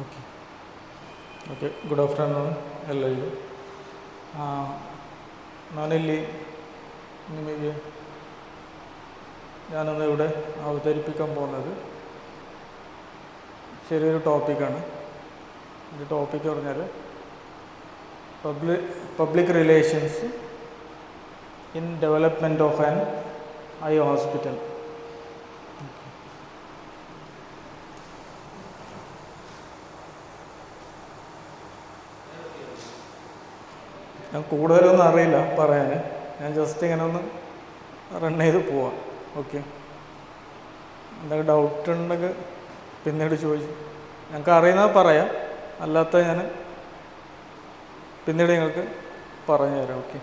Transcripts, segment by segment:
Okay okay good afternoon ಎಲ್ಲರಿಗೂ. ನಾನಿಲ್ಲಿ ನಿಮಗೆ ഞാനൊന്ന് ഇവിടെ അവതരിപ്പിക്കാൻ പോകുന്നത് ചെറിയൊരു ടോപ്പിക്കാണ്. ഈ ടോപ്പിക്ക് പറഞ്ഞാൽ public relations in development of an eye hospital. ഞാൻ കൂടുതലൊന്നും അറിയില്ല പറയാൻ, ഞാൻ ജസ്റ്റ് ഇങ്ങനെ ഒന്ന് റൺ ചെയ്ത് പോവാം. ഓക്കെ, എന്തെങ്കിലും ഡൗട്ട് ഉണ്ടെങ്കിൽ പിന്നീട് ചോദിച്ചു. ഞങ്ങൾക്ക് അറിയുന്നത് പറയാം, അല്ലാത്ത ഞാൻ പിന്നീട് നിങ്ങൾക്ക് പറഞ്ഞു തരാം. ഓക്കെ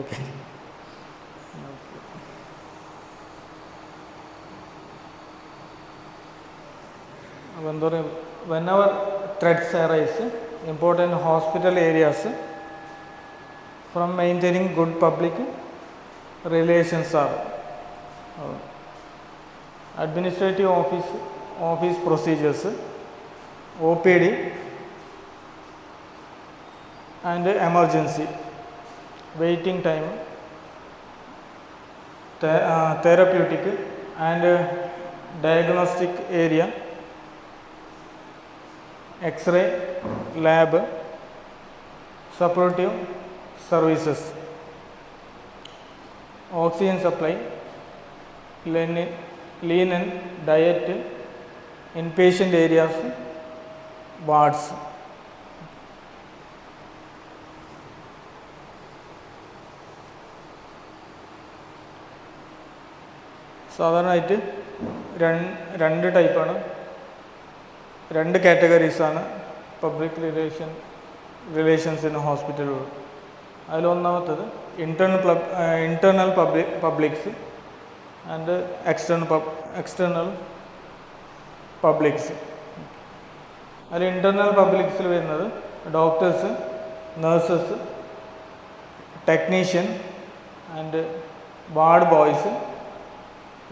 ഓക്കെ അപ്പോൾ എന്താ പറയുക, whenever threats arise, important hospital areas from maintaining good public relations are administrative office procedures, OPD and emergency, waiting time, therapeutic and diagnostic area, X-ray lab, supportive services, oxygen supply, linen diet, inpatient areas, wards. സാധാരണയായിട്ട് രണ്ട് ടൈപ്പാണ്, രണ്ട് കാറ്റഗറീസാണ് public relations in ഹോസ്പിറ്റലുകൾ. അതിലൊന്നാമത്തത് internal publics and external publics. അതിൽ internal പബ്ലിക്സിൽ വരുന്നത് doctors, nurses, technician and ward boys,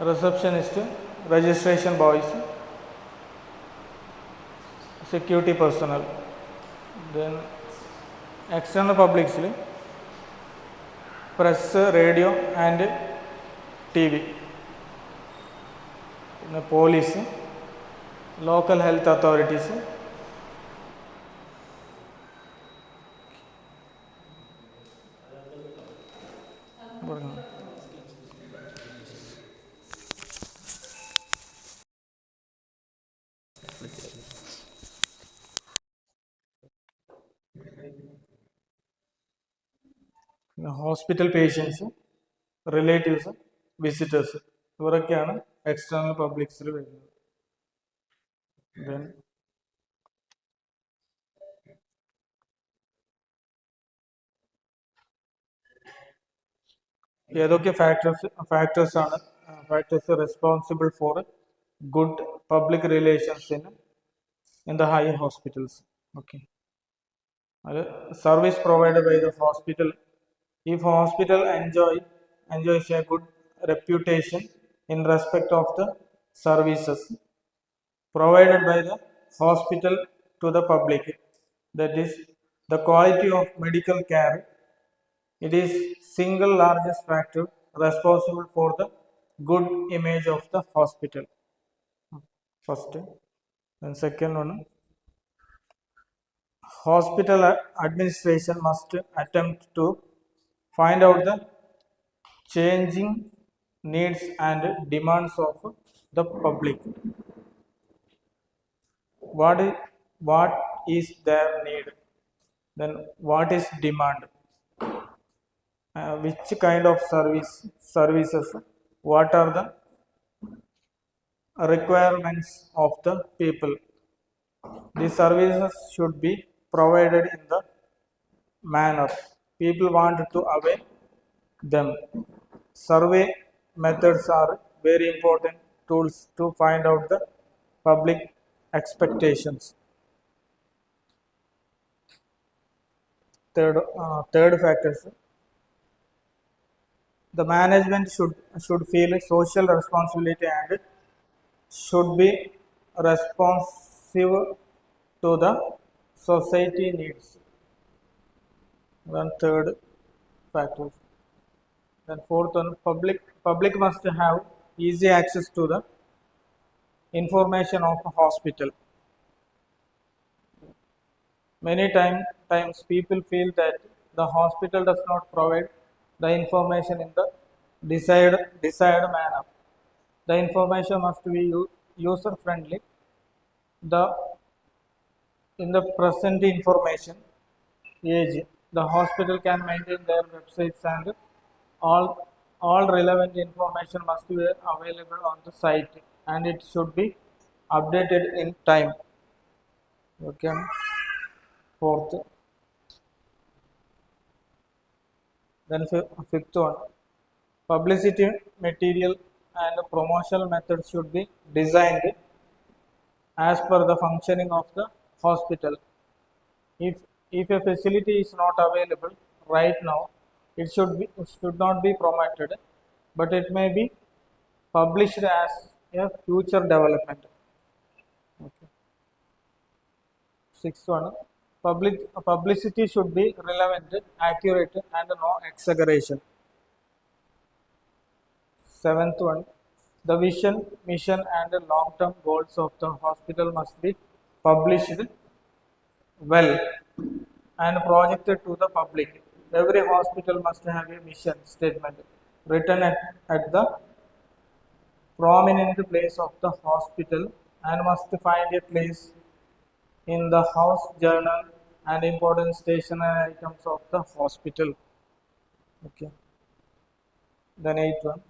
receptionist, registration boys, security personnel. Then external publics press, radio and TV, police, local health authorities, hospital patients, relatives, visitors, ഇവരൊക്കെയാണ് external പബ്ലിക്സിൽ വരുന്നത്. Then ഏതൊക്കെ factors responsible for good public relations in the high hospitals. Okay, അത് service provided by the hospital. If hospital enjoys a good reputation in respect of the services provided by the hospital to the public, that is the quality of medical care, it is single largest factor responsible for the good image of the hospital. First, and second one, hospital administration must attempt to find out the changing needs and demands of the public. What is their need? Then what is demand? Which kind of services? What are the requirements of the people? These services should be provided in the manner people want to avail them. Survey methods are very important tools to find out the public expectations. Third factors, the management should feel social responsibility and should be responsive to the society needs. Then third factor. Then fourth one, public must have easy access to the information of a hospital. Many times people feel that the hospital does not provide the information in the desired manner. The information must be user friendly. The in the present information age, the hospital can maintain their websites and all all relevant information must be available on the site and it should be updated in time. Okay. Fourth, then fifth one, publicity material and promotional methods should be designed as per the functioning of the hospital. If if a facility is not available right now, it should not be promoted, but it may be published as a future development. Okay. Sixth one, publicity should be relevant, accurate, and no exaggeration. Seventh one, the vision, mission, and long-term goals of the hospital must be published well and projected to the public. Every hospital must have a mission statement written at the prominent place of the hospital and must find a place in the house journal and important stationery items of the hospital. Okay. Then eighth one,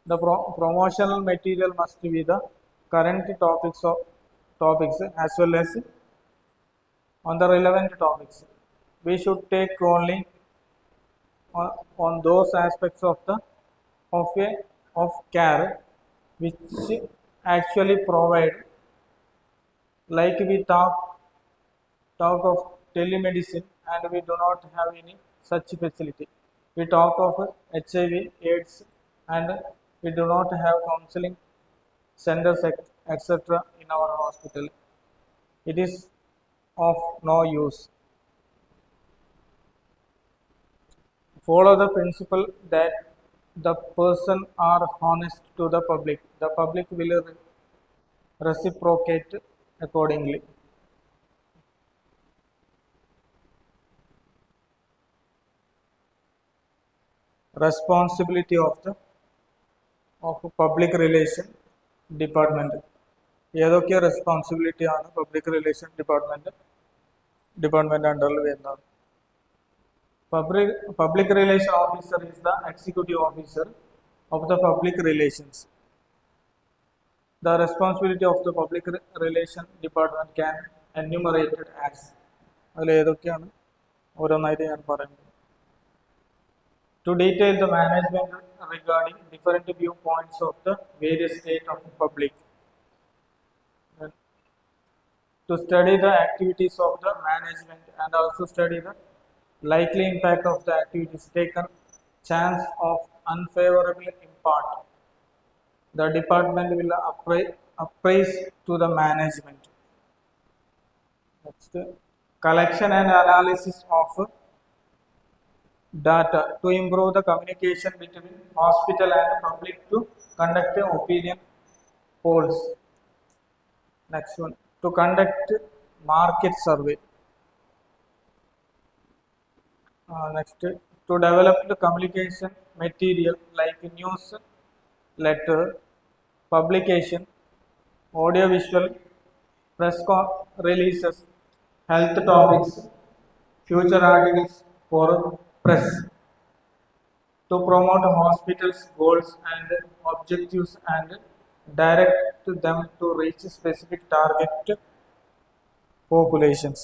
the promotional material must be the current topics as well as on the relevant topics. We should take only on those aspects of the of care which actually provide, like we talk of telemedicine and we do not have any such facility. We talk of HIV, AIDS, and we do not have counseling centers, etc. in our hospital. It is of no use. Follow the principle that the person are honest to the public. The public will reciprocate accordingly. Responsibility of public relation department. ഏതൊക്കെ responsibility ആണ് public relation department അണ്ടറിൽ വരുന്നത്? Public relation officer is the executive officer of the public relations. The responsibility of the public relation department can enumerated as. അതിൽ ഏതൊക്കെയാണ് ഓരോന്നായിട്ട് ഞാൻ പറയുന്നത്. To detail the management regarding different viewpoints of the various state of the public. To study the activities of the management and also study the likely impact of the activities taken, chance of unfavorable impact. The department will appraise to the management. Next, collection and analysis of data to improve the communication between hospital and public to conduct opinion polls. Next one, to conduct market survey. Next, to develop the communication material like news, letter, publication, audiovisual, press releases, health topics, future articles for press. To promote hospitals' goals and objectives and direct them to reach specific target populations.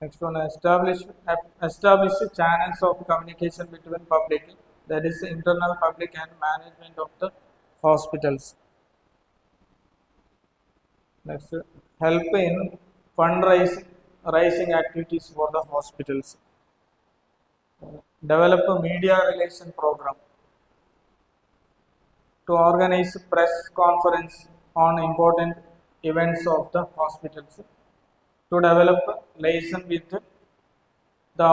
Next one, establish channels of communication between public, that is internal public and management of the hospitals. Next, help in fundraising activities for the hospitals. Develop a media relation program. to organize press conference on important events of the hospitals, to develop liaison with the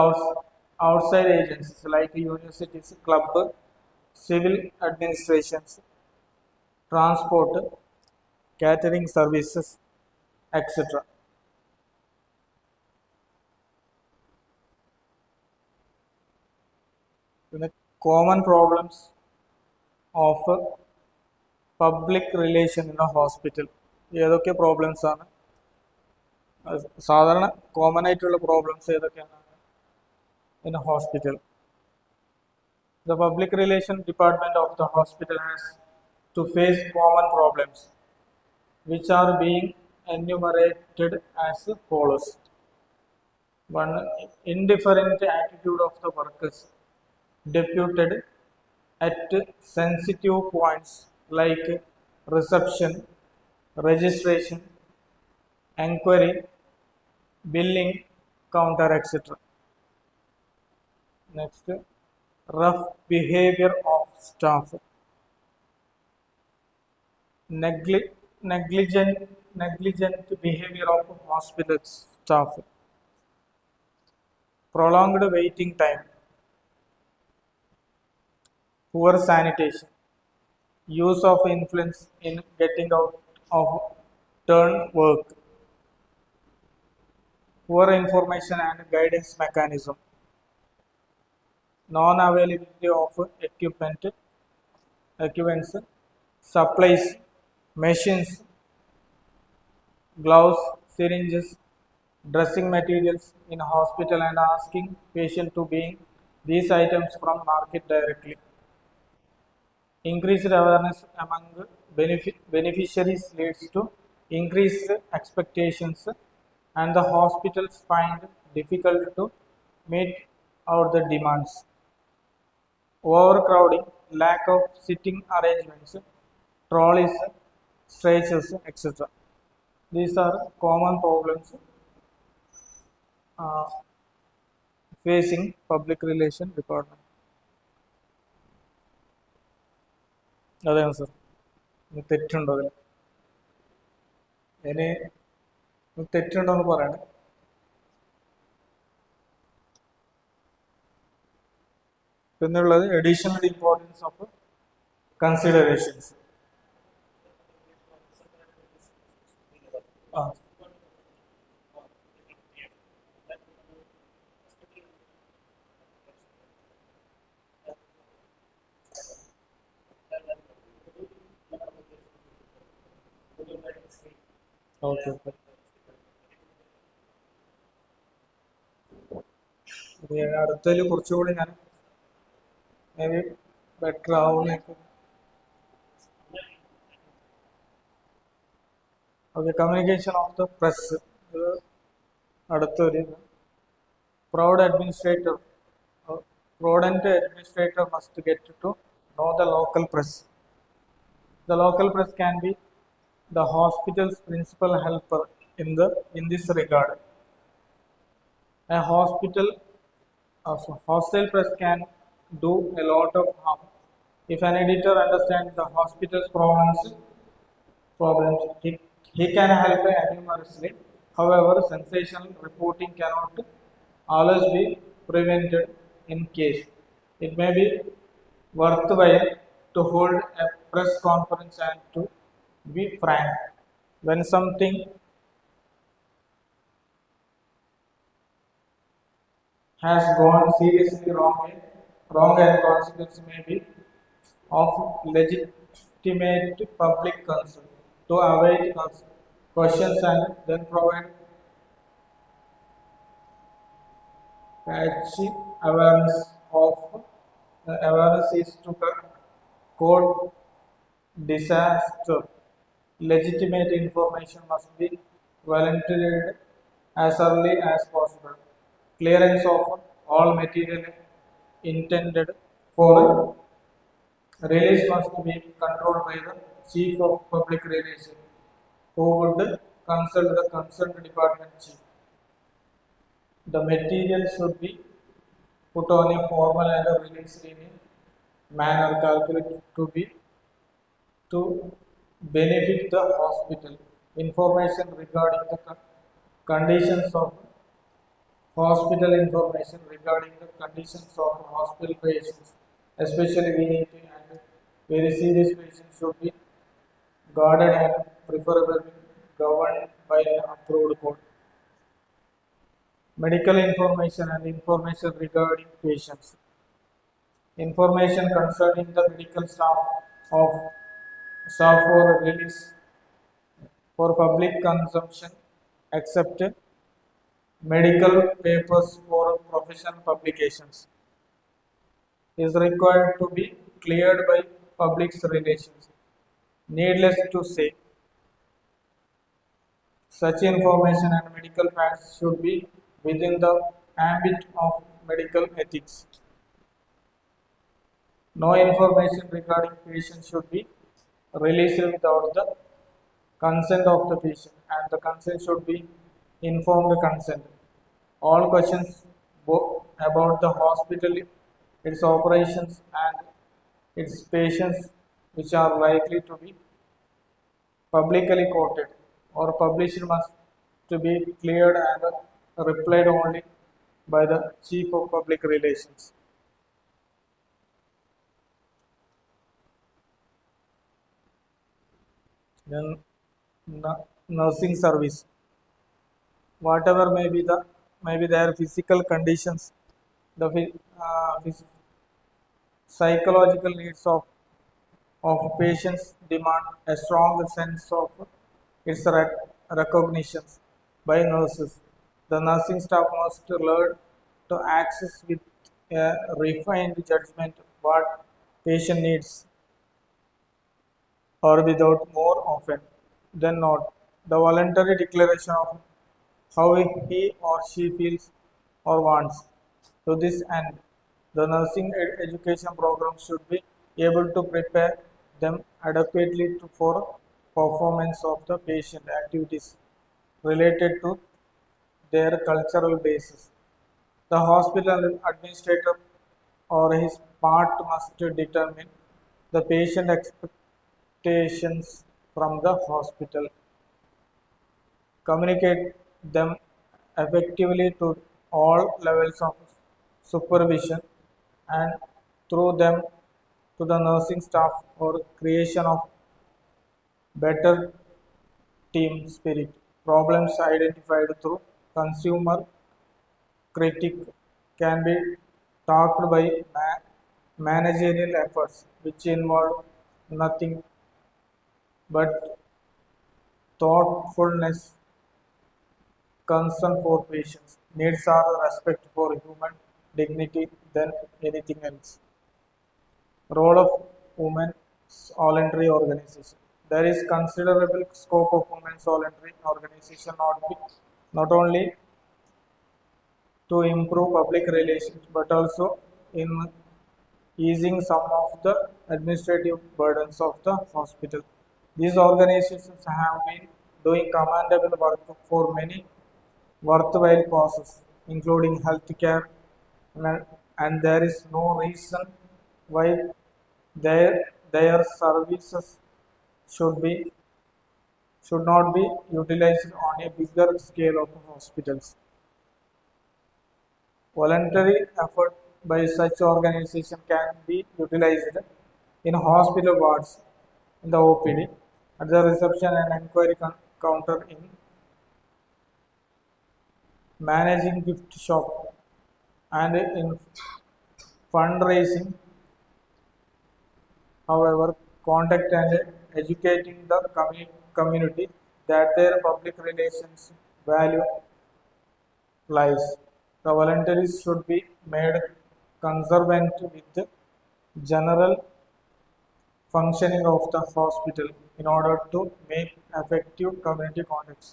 outside agencies like universities, club, civil administrations, transport, catering services, etc. The common problems of public relation in a hospital. ഏതൊക്കെ problems ആണ് സാധാരണ common ആയിട്ടുള്ള problems ഏതൊക്കെയാണ് in a hospital? The public relation department of the hospital has to face common problems which are being enumerated as follows. One, indifferent attitude of the workers deputed at sensitive points like reception, registration, enquiry, billing, counter, etc. Next, rough behavior of staff, negligent behavior of hospital staff, prolonged waiting time, poor sanitation, use of influence in getting out of turn work, poor information and guidance mechanism, non-availability of equipments, supplies, machines, gloves, syringes, dressing materials in hospital and asking patient to bring these items from market directly. Increased awareness among beneficiaries leads to increased expectations and the hospitals find difficult to meet out the demands. Overcrowding, lack of sitting arrangements, trolleys, stretchers, etc. These are common problems facing public relation department. അതെയാണ് sir. തെറ്റുണ്ടോ അതിൽ? ഇനി തെറ്റുണ്ടോ എന്ന് പറയണേ. പിന്നുള്ളത് additional importance of considerations. ആ okay okay. അടുത്തതിൽ കുറച്ചുകൂടി ഞാൻ മേ ബി ബെറ്റർ ആവുന്നേക്കും. Okay, communication of the press. ഇത് അടുത്തൊരു പ്രൗഡന്റ് administrator must get to know the local press. The local press can be the hospital's principal helper in this regard. A hostile press can do a lot of harm. If an editor understands the hospital's problems, he can help enormously. However, sensational reporting cannot always be prevented. In case it may be worthwhile to hold a press conference and to be frank when something has gone seriously wrong and consequences may be of legitimate public concern. To avoid questions and then provide patchy awareness is to code disaster. Legitimate information must be volunteered as early as possible. Clearance of all material intended for release must be controlled by the Chief of Public Relations, who would consult the concerned department chief. The material should be put on a formal and released in a manner calculated to be to benefit the hospital. Information regarding the conditions of hospital information regarding the conditions of hospital patients, especially VAP and very serious patients should be guarded and preferably governed by an approved code. Medical information and information regarding patients. Information concerning the medical of staff for release for public consumption except medical papers for professional publications is required to be cleared by public relations. Needless to say, such information and medical facts should be within the ambit of medical ethics. No information regarding patient should be released without the consent of the patient, and the consent should be informed consent. All questions about the hospital, its operations, and its patients which are likely to be publicly quoted or published must to be cleared and replied only by the Chief of Public Relations. Then nursing service, whatever may be their physical conditions, the psychological needs of patients demand a strong sense of its recognition by nurses. The nursing staff must learn to access with a refined judgment what patient needs or without more often than not. The voluntary declaration of how he or she feels or wants. To this end, the nursing education program should be able to prepare them adequately for performance of the patient activities related to their cultural basis. The hospital administrator or his part must determine the patient expectations from the hospital, communicate them effectively to all levels of supervision, and through them to the nursing staff or creation of better team spirit. Problems identified through consumer critique can be tackled by managerial efforts which involve nothing but thoughtfulness, concern for patients, needs are respect for human dignity than anything else. Role of women's voluntary organization. There is considerable scope of women's voluntary organization not only to improve public relations but also in easing some of the administrative burdens of the hospital. These organizations have been doing commendable work for many worthwhile causes, including healthcare, and there is no reason why their services should be should not be utilized on a bigger scale of hospitals. Voluntary effort by such organization can be utilized in hospital wards, in the OPD, at the reception and enquiry counter, in managing gift shop, and in fundraising. However, contact and educating the community that their public relations value lies. The voluntaries should be made conservant with the general functioning of the hospital in order to make effective community contacts.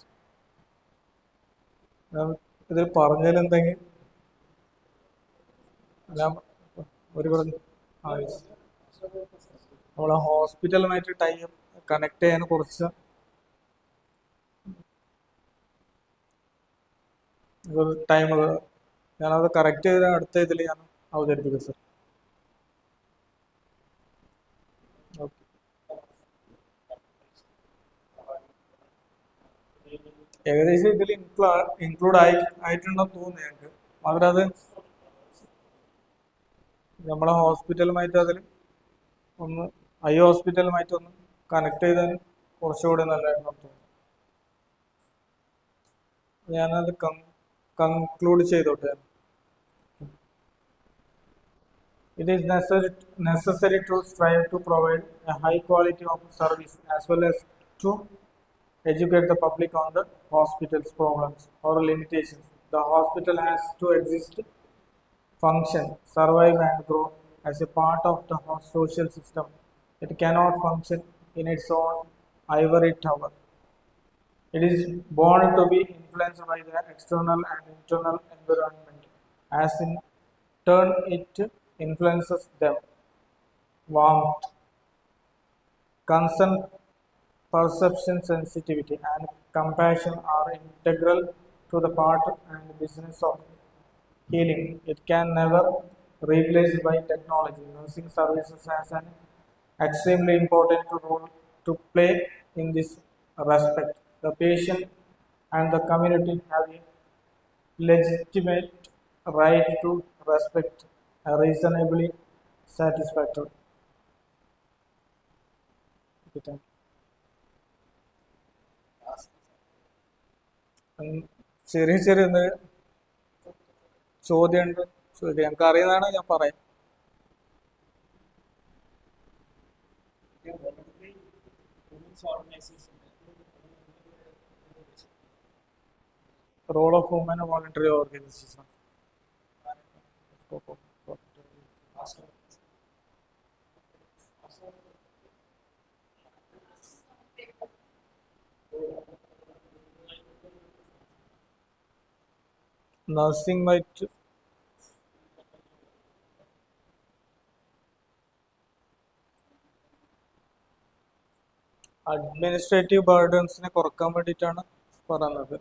ഇതിൽ പറഞ്ഞതിൽ എന്തെങ്കിലും ഞാൻ ഒരു പറഞ്ഞു നമ്മളെ ഹോസ്പിറ്റലുമായിട്ട് connect ചെയ്യാൻ കുറച്ച് time ഞാനത് കറക്റ്റ് ചെയ്ത് അടുത്ത ഇതിൽ ഞാൻ അവതരിപ്പിക്കും സർ. ഓക്കെ. ഏകദേശം ഇതിൽ ഇൻക്ലൂഡ് ആയിട്ടുണ്ടെന്ന് തോന്നുന്നു ഞങ്ങൾക്ക്. മാത്രം അത് നമ്മളെ ഹോസ്പിറ്റലുമായിട്ട് അതിൽ ഒന്ന് ഹോസ്പിറ്റലുമായിട്ട് ഒന്ന് കണക്ട് ചെയ്താൽ കുറച്ചുകൂടി നല്ലതായിരുന്നു തോന്നുന്നു. ഞാനത് കൺക്ലൂഡ് ചെയ്തോട്ടെ. It is necessary to strive to provide a high quality of service as well as to educate the public on the hospital's problems or limitations. The hospital has to exist, function, survive and grow as a part of the social system. It cannot function in its own ivory tower. It is born to be influenced by the external and internal environment, as in turn it influences them. Warmth, concern, perception, sensitivity, and compassion are integral to the part and business of healing. It can never replaced by technology. Nursing services has an extremely important role to play in this respect. The patient and the community have a legitimate right to respect a reasonably satisfactory. ചെറിയ ചെറിയ ചോദ്യമുണ്ട്. ചോദ്യം ഞങ്ങൾക്ക് അറിയുന്നതാണ്, ഞാൻ പറയാം. Role of women in voluntary organization. Nursing might administrative ബർഡൻസിനെ കുറക്കാൻ വേണ്ടിയിട്ടാണ് പറയുന്നത്.